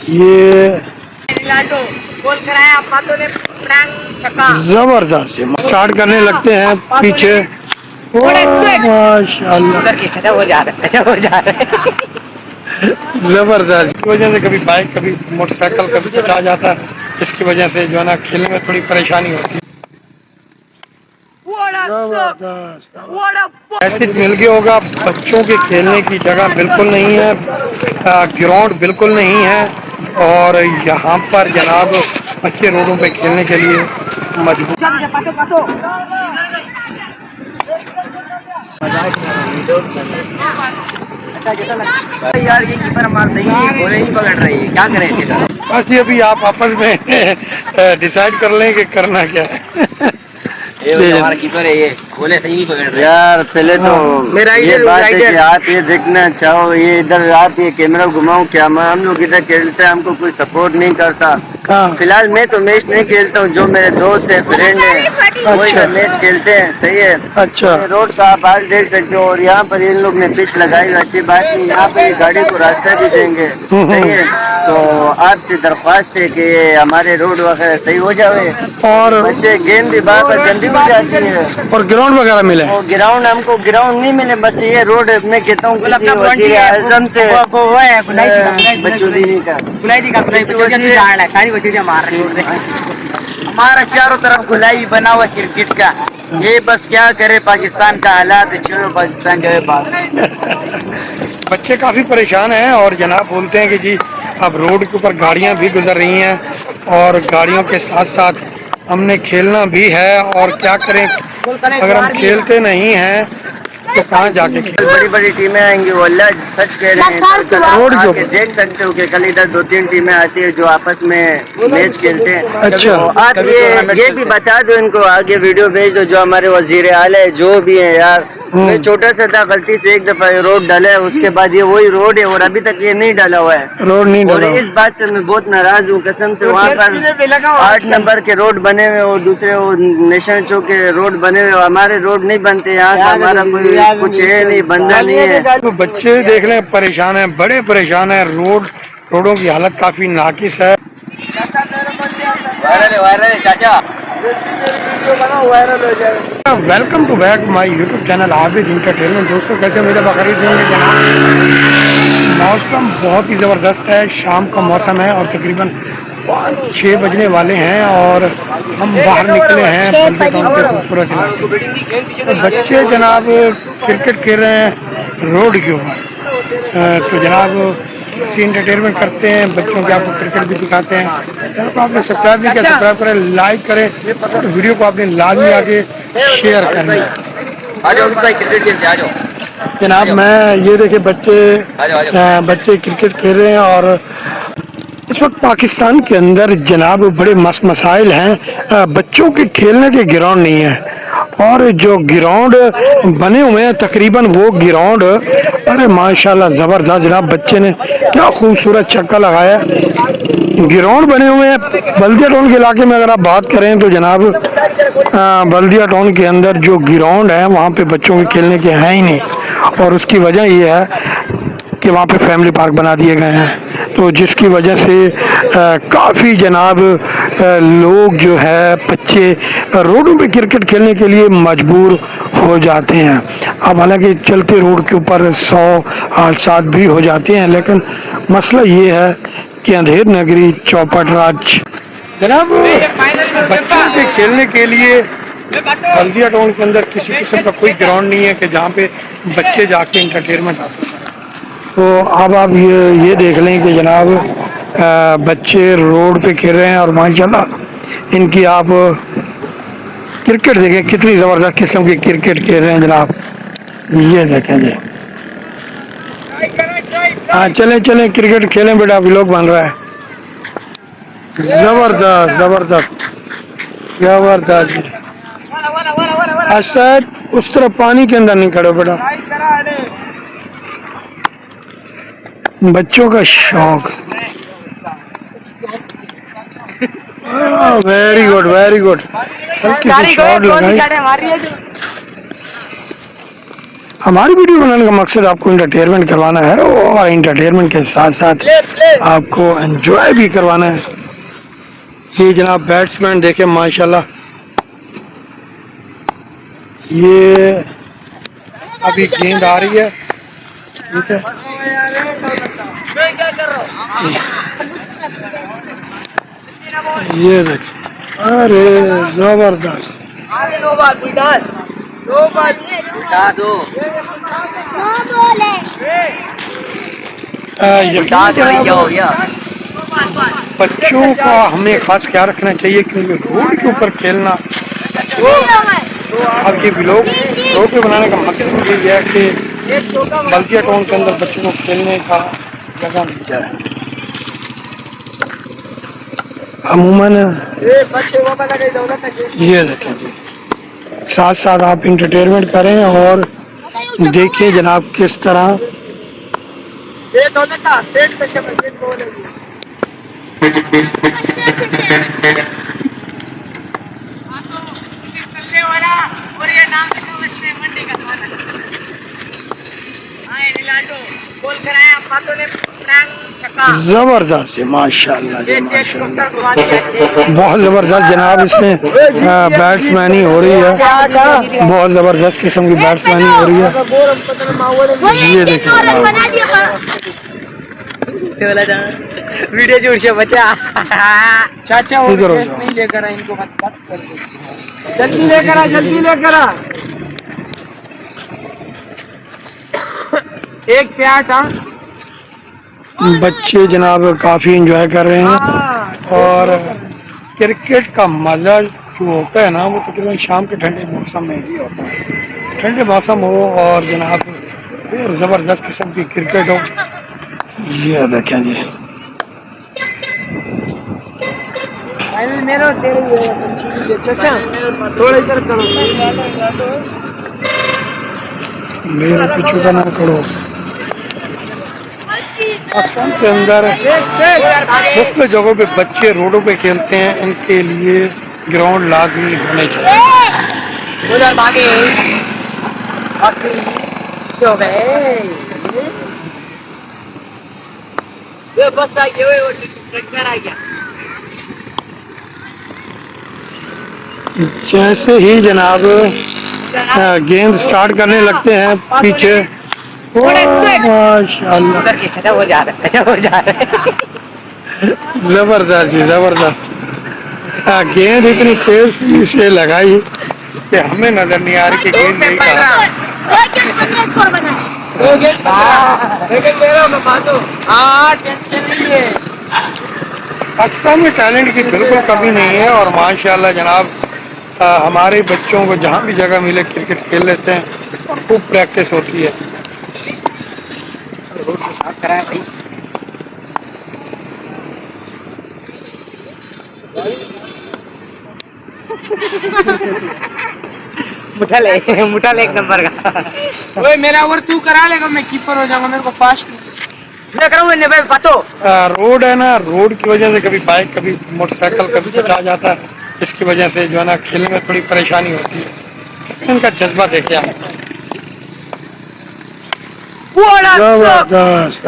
ये बोल कराया पातों ने जबरदस्त स्टार्ट करने लगते हैं पीछे। माशाल्लाह हो जा रहा है जबरदस्त। इस वजह से कभी बाइक कभी मोटरसाइकिल कभी कुछ आ जाता है, इसकी वजह से जो है ना खेलने में थोड़ी परेशानी होती है। ऐसे मिल गया होगा, बच्चों के खेलने की जगह बिल्कुल नहीं है, ग्राउंड बिल्कुल नहीं है, और यहाँ पर जनाब बच्चे रोडों पे खेलने के लिए मजबूर। यार ये कीपर मार रही है, गोले ही पकड़ रही है, क्या करें? बस ये भी आप आपस में डिसाइड कर लें कि करना क्या है। ये हमारा कीपर है, ये गोले सही नहीं पकड़ रहे यार। पहले तो मेरा ये बात है कि आप ये देखना चाहो, ये इधर आप ये कैमरा घुमाओ क्या? हम लोग इधर खेलते हैं, हमको कोई सपोर्ट नहीं करता। फिलहाल मैं तो मैच नहीं खेलता हूँ, जो मेरे दोस्त है फ्रेंड है वो इधर मैच खेलते हैं। सही है। अच्छा। रोड का आप आज देख सकते हो, और यहाँ पर इन लोग ने पिच लगाई, अच्छी बात नहीं, यहाँ पर गाड़ी को रास्ता भी देंगे। सही है। तो आपसे दरख्वास्त है कि हमारे रोड वगैरह सही हो जाए, और बच्चे गेंद भी बार जल्दी हो जाती है, और ग्राउंड वगैरह मिले। और ग्राउंड हमको ग्राउंड नहीं मिले, बस ये रोड मैं कहता हूँ वज़ीर आज़म से हमारा चारों तरफ गुलाई बना हुआ क्रिकेट का, ये बस क्या करे पाकिस्तान का हालात, छोड़ो पाकिस्तान जो है बात। बच्चे काफी परेशान हैं, और जनाब बोलते हैं कि जी अब रोड के ऊपर गाड़ियां भी गुजर रही हैं, और गाड़ियों के साथ साथ हमने खेलना भी है, और क्या करें अगर हम खेलते नहीं हैं तो कहाँ जाके बड़ी बड़ी टीमें आएंगी, वो अल्लाह सच कह रहे हैं। रोड जो देख सकते हो कि कल इधर 2-3 टीमें आती है जो आपस में मैच खेलते हैं। अच्छा। आप ये भी बता दो इनको, आगे वीडियो भेज दो, जो हमारे वजीर आला है जो भी है यार। मैं छोटा सा था, गलती से एक दफा रोड डाला है, उसके बाद ये वही रोड है और अभी तक ये नहीं डाला हुआ है, रोड नहीं डाला। और इस बात से मैं बहुत नाराज हूँ कसम से। वहाँ पर 8 नंबर के रोड बने हुए और दूसरे वो नेशनल चौक के रोड बने हुए, हमारे रोड नहीं बनते यहाँ का, हमारा कोई कुछ है नहीं, बंदा नहीं है। तो बच्चे देख लें परेशान हैं, बड़े परेशान हैं, रोडों की हालत काफी नाकिस है। वायरल है चाचा, welcome to back my YouTube channel Abid entertainment. दोस्तों कैसे मेरे बखरीद होंगे जनाब। मौसम बहुत ही ज़बरदस्त है, शाम का मौसम है और तकरीबन 5-6 बजने वाले हैं, और हम बाहर निकले हैं बंदे टाउन के खूबसूरत इलाके। तो बच्चे जनाब क्रिकेट खेल रहे हैं रोड के ऊपर। तो जनाब इसी एंटरटेनमेंट करते हैं, बच्चों के आपको क्रिकेट भी दिखाते हैं। चैनल को आपने सब्सक्राइब नहीं किया, सब्सक्राइब करें, लाइक करें, तो वीडियो को आपने लाजमी आगे शेयर करना है। जनाब मैं ये देखे बच्चे क्रिकेट खेल रहे हैं, और इस वक्त पाकिस्तान के अंदर जनाब बड़े मसाइल हैं। बच्चों के खेलने के ग्राउंड नहीं है, और जो ग्राउंड बने हुए हैं तकरीबन वो ग्राउंड, अरे माशाल्लाह ज़बरदस्त जनाब, बच्चे ने क्या खूबसूरत छक्का लगाया। ग्राउंड बने हुए हैं बल्दिया टाउन के इलाके में। अगर आप बात करें तो जनाब बल्दिया टाउन के अंदर जो ग्राउंड है वहाँ पे बच्चों के खेलने के हैं ही नहीं, और उसकी वजह ये है कि वहाँ पे फैमिली पार्क बना दिए गए हैं, तो जिसकी वजह से काफ़ी जनाब लोग जो है बच्चे रोडों पे क्रिकेट खेलने के लिए मजबूर हो जाते हैं। अब हालांकि चलते रोड के ऊपर 100 हादसा भी हो जाते हैं, लेकिन मसला ये है कि अंधेर नगरी चौपट राज जनाब बच्चों के खेलने के लिए बल्दिया टाउन के अंदर किसी किस्म का कोई ग्राउंड नहीं है कि जहाँ पे बच्चे जाके इंटरटेनमेंट आते हैं। तो अब आप ये देख लें कि जनाब बच्चे रोड पे खेल रहे हैं, और माशाल्लाह इनकी आप क्रिकेट देखें कितनी ज़बरदस्त किस्म की क्रिकेट खेल रहे हैं जनाब। ये देखें जी, हाँ चलें क्रिकेट खेलें बेटा, व्लॉग बन रहा है। ज़बरदस्त ज़बरदस्त ज़बरदस्त। असद उस तरफ पानी के अंदर नहीं खड़े बेटा, बच्चों का शौक। Very good very good. हमारी वीडियो बनाने का मकसद आपको इंटरटेनमेंट करवाना है और इंटरटेनमेंट के साथ साथ आपको एंजॉय भी करवाना है। ये जनाब बैट्समैन देखे माशाल्लाह, ये अभी गेंद आ रही है, ठीक है। ये देखिए, अरे जबरदस्त, बच्चों का हमें खास ख्याल रखना चाहिए क्योंकि रोड के ऊपर खेलना, अब ये ब्लॉग रोड पे बनाने का मकसद ये है कि बल्दिया टाउन के अंदर बच्चों को खेलने का जगह मिल जाए। अमूमन ये देखें जी, साथ साथ आप इंटरटेनमेंट करें और देखिए जनाब किस तरह जबरदस्त है माशाल्लाह, बहुत जबरदस्त जनाब। इसमें बैट्समैनी हो रही है, बहुत जबरदस्त किस्म की बैट्समैनी हो रही है। ये देखिए वीडियो जोड़ से बचा चाचा, वो इधर हो केस जाओ। नहीं लेकर आ, इनको मत कर दो, जल्दी लेकर आ, जल्दी लेकर आ। एक प्याट, बच्चे जनाब काफी एंजॉय कर रहे हैं और क्रिकेट का मजा जो होता है ना वो तकरीबन शाम के ठंडे मौसम में ही होता है। ठंडे मौसम हो और जनाब फिर जबरदस्त किस्म की क्रिकेट हो। ये देखें जी, मेरा चाचा थोड़ा इधर करो, मेरे पीछे का ना करो। पाकिस्तान के अंदर मुख्तलिफ जगहों पे बच्चे रोडों पे खेलते हैं, इनके लिए ग्राउंड लाजमी होने चाहिए। उधर भागे जो गए ये बस आ गया, वो ट्रैक्टर आ गया। जैसे ही जनाब गेंद स्टार्ट करने लगते हैं पीछे, माशाल्लाह हो जा रहा है जबरदस्त जी जबरदस्त। गेंद इतनी तेज से लगाई कि हमें नजर नहीं आ रही कि गेंद नहीं कहा। टेंशन नहीं है। पाकिस्तान में टैलेंट की बिल्कुल कमी नहीं है और माशाल्लाह जनाब हमारे बच्चों को जहाँ भी जगह मिले क्रिकेट खेल लेते हैं और खूब प्रैक्टिस होती है। रोड को साफ कराया भाई। मुठा ले एक नंबर का। ओए मेरा ओवर तू करा लेगा, मैं कीपर हो जाऊंगा, मेरे को फास्ट मैं कराऊंगा। ने भाई बातो रोड है ना, रोड की वजह से कभी बाइक कभी मोटरसाइकिल कभी टकरा जाता है, इसकी वजह से जो है ना खेलने में थोड़ी परेशानी होती है। इनका जज्बा देखिए आप। जबरदस्त।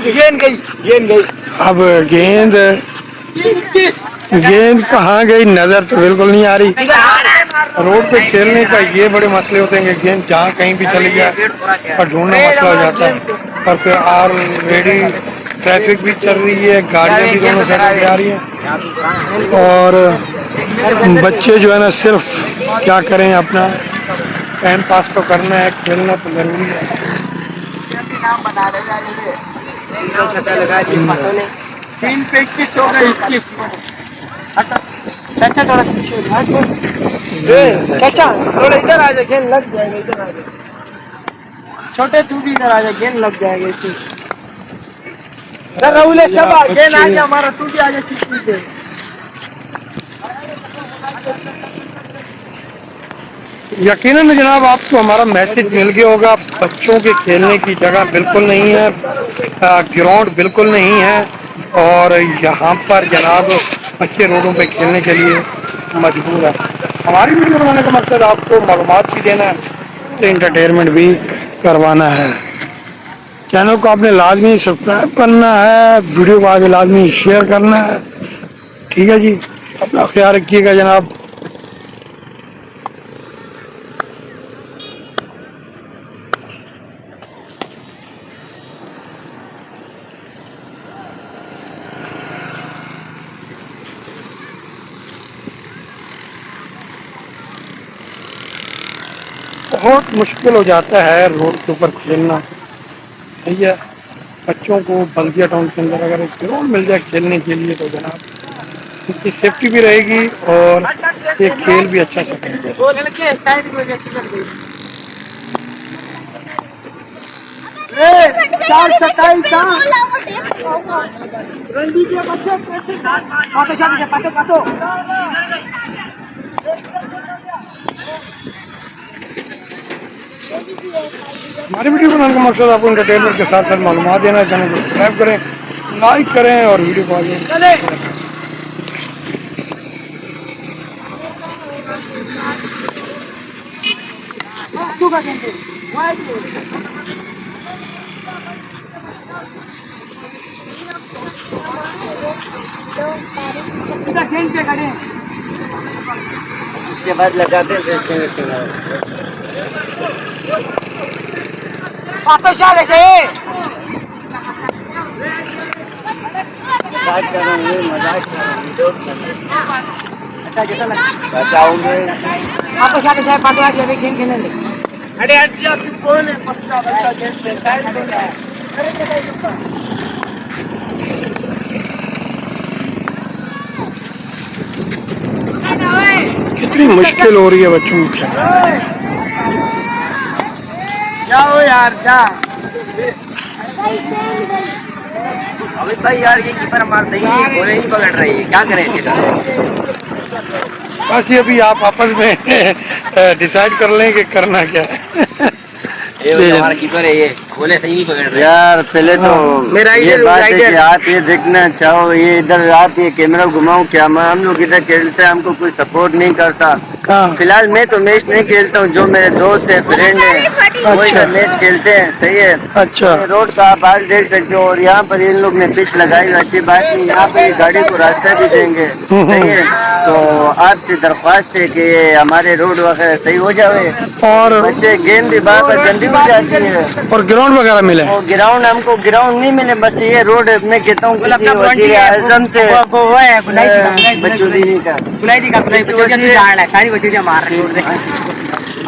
गेंद गई। अब गेंद कहाँ गई नजर तो बिल्कुल नहीं आ रही। रोड पे खेलने का ये बड़े मसले होते हैं कि गेंद जहाँ कहीं भी चली जाए और ढूंढना मसला हो जाता है। और फिर ऑलरेडी ट्रैफिक भी चल रही है, गाड़ियाँ भी दोनों साइड से आ रही हैं और बच्चे जो है ना सिर्फ क्या करें, अपना टाइम पास तो करना है, खेलना तो जरूरी है। तीन पे 21 हो गए, 21 चाचा थोड़ा पीछे चाचा थोड़ा इधर आ जा, गेंद लग जाएगा। इधर आ जा छोटे, तू भी इधर आ जा, गेंद लग जाएगा इसी। राहुल शबा गेंद आ जा हमारा, तू भी आ जा किसी से। यकीनन जनाब आपको हमारा मैसेज मिल गया होगा। बच्चों के खेलने की जगह बिल्कुल नहीं है, ग्राउंड बिल्कुल नहीं है और यहाँ पर जनाब बच्चे रोडों पे खेलने के लिए मजबूर है। हमारी वीडियो बनाने का मकसद आपको मालूमात भी देना है, एंटरटेनमेंट भी करवाना है। चैनल को आपने लाजमी सब्सक्राइब करना है, वीडियो को आगे लाजमी शेयर करना है। ठीक है जी, अपना ख्याल रखिएगा जनाब। बहुत मुश्किल हो जाता है रोड के ऊपर खेलना, सही है। बच्चों को बल्दिया टाउन के अंदर अगर एक ग्राउंड मिल जाए खेलने के लिए तो जनाब उनकी सेफ्टी भी रहेगी और ये खेल भी अच्छा सकेंगे। हमारी वीडियो बनाने का मकसद आपको एंटरटेनमेंट के साथ साथ मालूमात देना है। चैनल को सब्सक्राइब करें, लाइक करें और वीडियो को आगे इसके बाद लगाते हैं अरे अच्छा कौन है पक्का बच्चा खेलते साइड में है। कितनी मुश्किल हो रही है बच्चों को खेलना। जाओ यार जा। अभी भाई यार ये कीपर मारते ही गोले ही पकड़ रही है, क्या करें इसका। बस ये भी आप आपस में डिसाइड कर लें कि करना क्या है। ये हमारा कीपर है, ये गोले सही नहीं पकड़ रहे यार। पहले तो मेरा ये बात है कि आप ये देखना चाहो, ये इधर आप ये कैमरा घुमाओ क्या, हम लोग इधर खेलते हैं, हमको कोई सपोर्ट नहीं करता। फिलहाल मैं तो मैच नहीं खेलता हूँ, जो मेरे दोस्त है फ्रेंड है वो इधर मैच खेलते हैं, सही है। अच्छा, रोड का आप बाहर देख सकते हो और यहाँ पर इन लोग ने पिच लगाई, अच्छी बात नहीं, यहाँ पे गाड़ी को रास्ता भी देंगे, सही है। तो आपसे दरख्वास्त है कि हमारे रोड वगैरह सही हो जाए और बच्चे गेम भी बार जल्दी हो जाती है और ग्राउंड वगैरह मिले। और ग्राउंड हमको ग्राउंड नहीं मिले, बस ये रोड मैं कहता हूँ वज़ीर आज़म से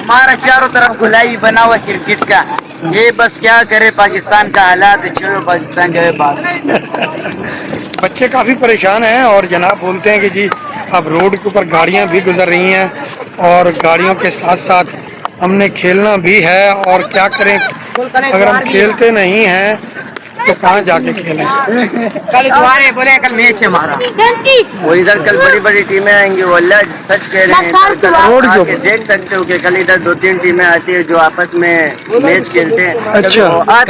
हमारा चारों तरफ गुलाई बना हुआ क्रिकेट का। ये बस क्या करे, पाकिस्तान का हालात छोड़ो, पाकिस्तान जो है बात। बच्चे काफी परेशान हैं और जनाब बोलते हैं कि जी अब रोड के ऊपर गाड़ियां भी गुजर रही हैं और गाड़ियों के साथ साथ हमने खेलना भी है, और क्या करें अगर हम खेलते नहीं हैं तो कहाँ जाके खेलें। कल तुम्हारे बोले कल मैच है हमारा, वो इधर कल बड़ी बड़ी टीमें आएंगी, वो अल्लाह सच कह रहे हैं। तो कल रोड आप जो आके देख सकते हो कि कल इधर 2-3 टीमें आती है जो आपस में मैच खेलते हैं। अच्छा, तो आप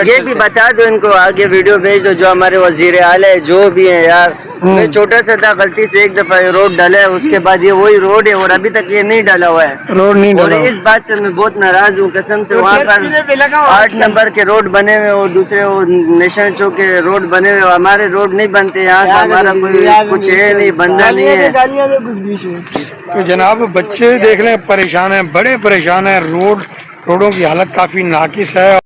ये भी बता दो इनको, आगे वीडियो भेज दो जो हमारे वजीर आला है जो भी है यार। मैं छोटा सा था, गलती से एक दफा रोड डाला है, उसके बाद ये वही रोड है और अभी तक ये नहीं डाला हुआ है, रोड नहीं और डाला। इस बात से मैं बहुत नाराज हूँ कसम से। वहाँ पर 8 नंबर के रोड बने हुए और दूसरे वो नेशनल चौक के रोड बने हुए, हमारे रोड नहीं बनते यहाँ का, हमारा कोई कुछ है नहीं, बंदा नहीं है। तो जनाब बच्चे देख लें परेशान हैं, बड़े परेशान हैं, रोडों की हालत काफी नाकिस है।